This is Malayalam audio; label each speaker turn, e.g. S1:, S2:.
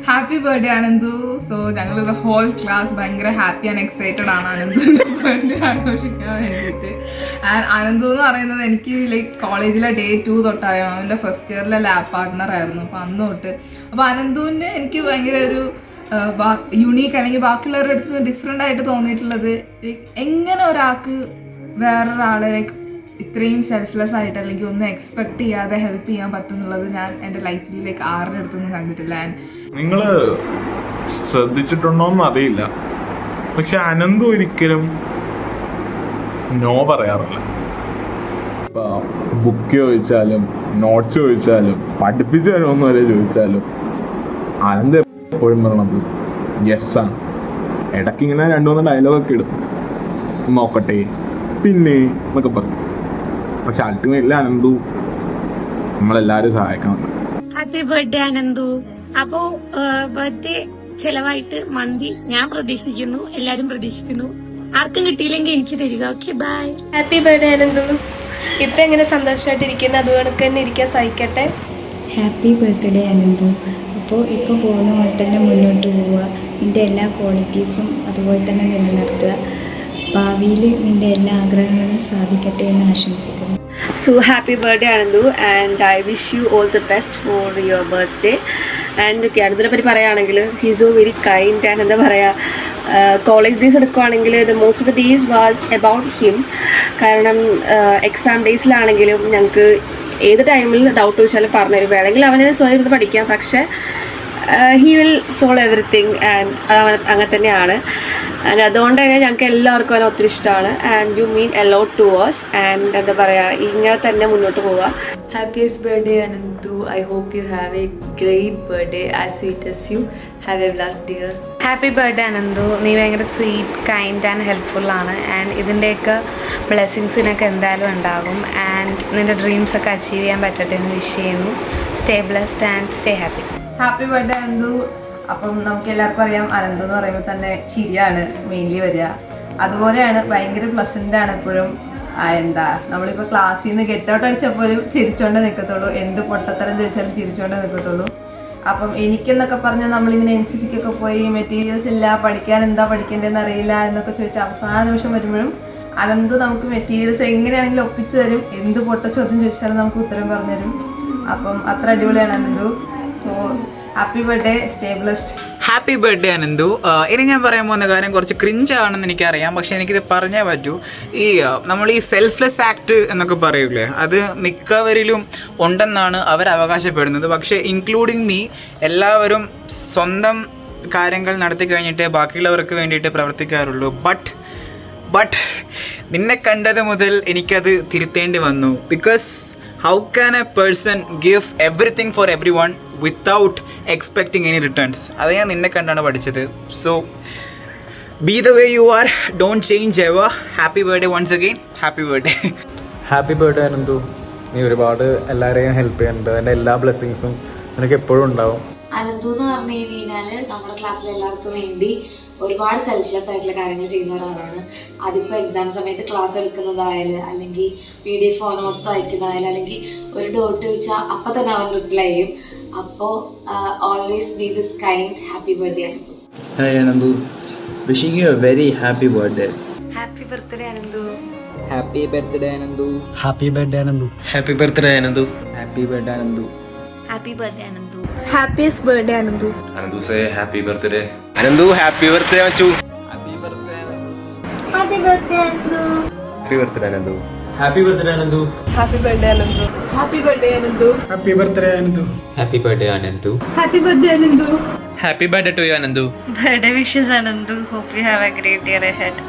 S1: Happy birthday Ananthu. സോ ഞങ്ങൾ ഹോൾ ക്ലാസ് ഭയങ്കര ഹാപ്പി ആൻഡ് എക്സൈറ്റഡ് ആണ് അനന്തുവിൻ്റെ ബർത്ത്ഡേ ആഘോഷിക്കാൻ വേണ്ടിയിട്ട്. ആൻഡ് അനന്തു എന്ന് പറയുന്നത് എനിക്ക് ലൈക്ക് കോളേജിലെ ഡേ 2 തൊട്ടറിയാം. അവൻ്റെ ഫസ്റ്റ് ഇയറിലെ ലാബ് പാർട്ട്ണർ ആയിരുന്നു. അപ്പോൾ അന്ന് തൊട്ട് അപ്പോൾ അനന്തുവിൻ്റെ എനിക്ക് ഭയങ്കര ഒരു യുണീക്ക് അല്ലെങ്കിൽ ബാക്കിയുള്ളവരുടെ അടുത്ത് നിന്ന് ഡിഫറെൻ്റ് ആയിട്ട് തോന്നിയിട്ടുള്ളത് എങ്ങനെ ഒരാൾക്ക് വേറൊരാളെ ലൈക്ക് ഇത്രയും സെൽഫ്ലെസ് ആയിട്ട് അല്ലെങ്കിൽ ഒന്നും എക്സ്പെക്ട് ചെയ്യാതെ ഹെൽപ്പ് ചെയ്യാൻ പറ്റുന്നുള്ളത് ഞാൻ എൻ്റെ ലൈഫിലേക്ക് ആരുടെ അടുത്തൊന്നും കണ്ടിട്ടില്ല.
S2: നിങ്ങൾ ശ്രദ്ധിച്ചിട്ടുണ്ടോന്ന് അറിയില്ല, പക്ഷെ അനന്തു ഒരിക്കലും നോ പറയാറില്ല. ഇപ്പം ബുക്ക് ചോദിച്ചാലും നോട്ട്സ് ചോദിച്ചാലും പഠിപ്പിച്ചു തരുമെന്ന് വരെ ചോദിച്ചാലും അനന്ത് എപ്പോഴും പറയണത് യെസ് ആണ്. ഇടയ്ക്കിങ്ങനെ 2-3 ഡയലോഗൊക്കെ ഇടും, നോക്കട്ടെ പിന്നെ എന്നൊക്കെ പറയും. പക്ഷെ അൾട്ടിമേറ്റ്ലി അനന്തു നമ്മളെല്ലാരും സഹായിക്കണം.
S3: Happy birthday Ananthu. അപ്പോ ബർത്ത്ഡേ ചെലവായിട്ട് മന്തി ഞാൻ പ്രതീക്ഷിക്കുന്നു, എല്ലാരും പ്രതീക്ഷിക്കുന്നു. ആർക്കും കിട്ടിയില്ലെങ്കിൽ എനിക്ക് തരിക. Okay, bye.
S4: Happy birthday Anandu. ഇത്ര എങ്ങനെ സന്തോഷമായിട്ടിരിക്കുന്ന അതുകൊണ്ട് തന്നെ ഇരിക്കാൻ സഹിക്കട്ടെ.
S5: Happy birthday Ananthu. അപ്പോൾ ഇപ്പോൾ പോകുന്ന പോലെ തന്നെ മുന്നോട്ട് പോവുക. നിൻ്റെ എല്ലാ ക്വാളിറ്റീസും അതുപോലെ തന്നെ നിലനിർത്തുക. ഭാവിയിൽ നിൻ്റെ എല്ലാ ആഗ്രഹങ്ങളും സാധിക്കട്ടെ എന്ന് ആശംസിക്കുന്നു.
S4: So happy birthday Anandu and I wish you all the best for your birthday. And അനന്തുവിനെ പറ്റി പറയുകയാണെങ്കിൽ he is so very kind and എന്താ പറയുക, കോളേജ് ഡേയ്സ് എടുക്കുകയാണെങ്കിൽ the most of the days was about him. കാരണം എക്സാം ഡേയ്സിലാണെങ്കിലും ഞങ്ങൾക്ക് ഏത് ടൈമിൽ ഡൗട്ട് ചോദിച്ചാലും പറഞ്ഞുതരും. വേണമെങ്കിൽ അവനെ സ്വയം ഇരുന്ന് പഠിക്കാം, പക്ഷേ he will solve everything. And അത് അങ്ങനെ തന്നെയാണ്. ആൻഡ് അതുകൊണ്ട് തന്നെ ഞങ്ങൾക്ക് എല്ലാവർക്കും അവനെ ഒത്തിരി ഇഷ്ടമാണ്. And you mean a lot to us. And എന്താ പറയുക, ഇങ്ങനെ തന്നെ മുന്നോട്ട് പോവുക.
S6: Happiest birthday Anandu. I hope you have a great birthday, as sweet as you. Have a blessed year.
S7: Happy birthday Ananthu. നീ ഭയങ്കര സ്വീറ്റ്, കൈൻഡ് ആൻഡ് ഹെൽപ്ഫുള്ളാണ്. ആൻഡ് ഇതിൻ്റെയൊക്കെ ബ്ലെസ്സിങ്സിനൊക്കെ എന്തായാലും ഉണ്ടാകും. ആൻഡ് നിൻ്റെ ഡ്രീംസൊക്കെ അച്ചീവ് ചെയ്യാൻ പറ്റട്ടെ എന്ന് വിഷ് ചെയ്യുന്നു. Stay blessed and stay happy.
S1: Happy birthday Ananthu. അപ്പം നമുക്ക് എല്ലാവർക്കും അറിയാം അനന്തു എന്ന് പറയുമ്പോൾ തന്നെ ചിരിയാണ് മെയിൻലി വരിക. അതുപോലെയാണ് ഭയങ്കര പ്ലസൻ്റ് ആണ് എപ്പോഴും. എന്താ നമ്മളിപ്പോൾ ക്ലാസ്സിൽ നിന്ന് ഗെറ്റ് ഔട്ട് അടിച്ചപ്പോഴും ചിരിച്ചോണ്ടേ നിൽക്കത്തുള്ളൂ, എന്ത് പൊട്ടത്തരം ചോദിച്ചാലും ചിരിച്ചോണ്ടേ നിൽക്കത്തുള്ളൂ. അപ്പം എനിക്കെന്നൊക്കെ പറഞ്ഞാൽ നമ്മളിങ്ങനെ NCCക്കൊക്കെ പോയി മെറ്റീരിയൽസ് ഇല്ല, പഠിക്കാൻ എന്താ പഠിക്കേണ്ടതെന്ന് അറിയില്ല എന്നൊക്കെ ചോദിച്ചാൽ അവസാന നിമിഷം വരുമ്പോഴും അനന്തു നമുക്ക് മെറ്റീരിയൽസ് എങ്ങനെയാണെങ്കിലും ഒപ്പിച്ചു തരും. എന്ത് പൊട്ട ചോദ്യം ചോദിച്ചാലും നമുക്ക് ഉത്തരം പറഞ്ഞു തരും. അപ്പം അത്ര അടിപൊളിയാണ് Ananthu. So happy birthday, stay blessed.
S8: Happy birthday Ananthu. ഇനി ഞാൻ പറയാൻ പോകുന്ന കാര്യം കുറച്ച് ക്രിഞ്ചാണെന്ന് എനിക്കറിയാം, പക്ഷെ എനിക്കിത് പറഞ്ഞേ പറ്റൂ. നമ്മൾ ഈ സെൽഫ്ലെസ് ആക്ട് എന്നൊക്കെ പറയൂലേ, അത് മിക്കവരിലും ഉണ്ടെന്നാണ് അവർ അവകാശപ്പെടുന്നത്. പക്ഷേ ഇൻക്ലൂഡിങ് മീ, എല്ലാവരും സ്വന്തം കാര്യങ്ങൾ നടത്തി കഴിഞ്ഞിട്ട് ബാക്കിയുള്ളവർക്ക് വേണ്ടിയിട്ട് പ്രവർത്തിക്കാറുള്ളൂ. ബട്ട് നിന്നെ കണ്ടത് മുതൽ എനിക്കത് തിരുത്തേണ്ടി വന്നു. Because how can a person give everything for everyone without expecting any returns? അത് ഞാൻ നിന്നെ കണ്ടാണ് പഠിച്ചത്. So be the way you are, don't change ever. Happy birthday once again. Happy birthday.
S9: Happy birthday Ananthu. നീ ഒരുപാട് എല്ലാവരെയും ഹെൽപ്പ് ചെയ്യുന്നുണ്ട്. അതിൻ്റെ എല്ലാ ബ്ലെസ്സിങ്സും നിനക്ക് എപ്പോഴും ഉണ്ടാവും.
S3: അനന്തു എന്ന് പറഞ്ഞു കഴിഞ്ഞാൽ നമ്മുടെ ക്ലാസ്സിലെ എല്ലാവർക്കും വേണ്ടി ഒരുപാട് സെൽഫ്ലെസ് ആയിട്ടുള്ള കാര്യങ്ങൾ ചെയ്യുന്ന ഒരാളാണ്. അതിപ്പോൾ എക്സാം സമയത്ത് ക്ലാസ് എടുക്കുന്നതായാലും, അല്ലെങ്കിൽ PDF നോട്ട്സ് അയക്കുന്നതായാലും, അല്ലെങ്കിൽ ഒരു ഡൗട്ട് ചോദിച്ചാൽ അപ്പം തന്നെ അവൻ റിപ്ലൈ ചെയ്യും. അപ്പോൾ always be this kind. Happy birthday Ananthu.
S10: Hi Anandu, wishing you a very happy birthday.
S4: Happy birthday Anandu.
S8: Happy birthday Anandu.
S10: Happy birthday Anandu.
S8: Happy birthday Anandu.
S10: Happy birthday Anandu.
S4: Happy birthday Ananthu.
S7: Happiest birthday Ananthu.
S11: Anandu say happy birthday. Anandu happy birthday Achu.
S8: Happy birthday Anandu.
S4: Happy birthday Anandu.
S11: Happy birthday Anandu.
S10: Happy birthday Anandu.
S4: Happy birthday Anandu.
S1: Happy birthday Anandu.
S9: Happy birthday Anandu.
S8: Happy birthday Anandu.
S1: Happy birthday Anandu.
S8: Happy birthday to you Anandu.
S4: Birthday wishes Anandu. Hope you have a great year ahead.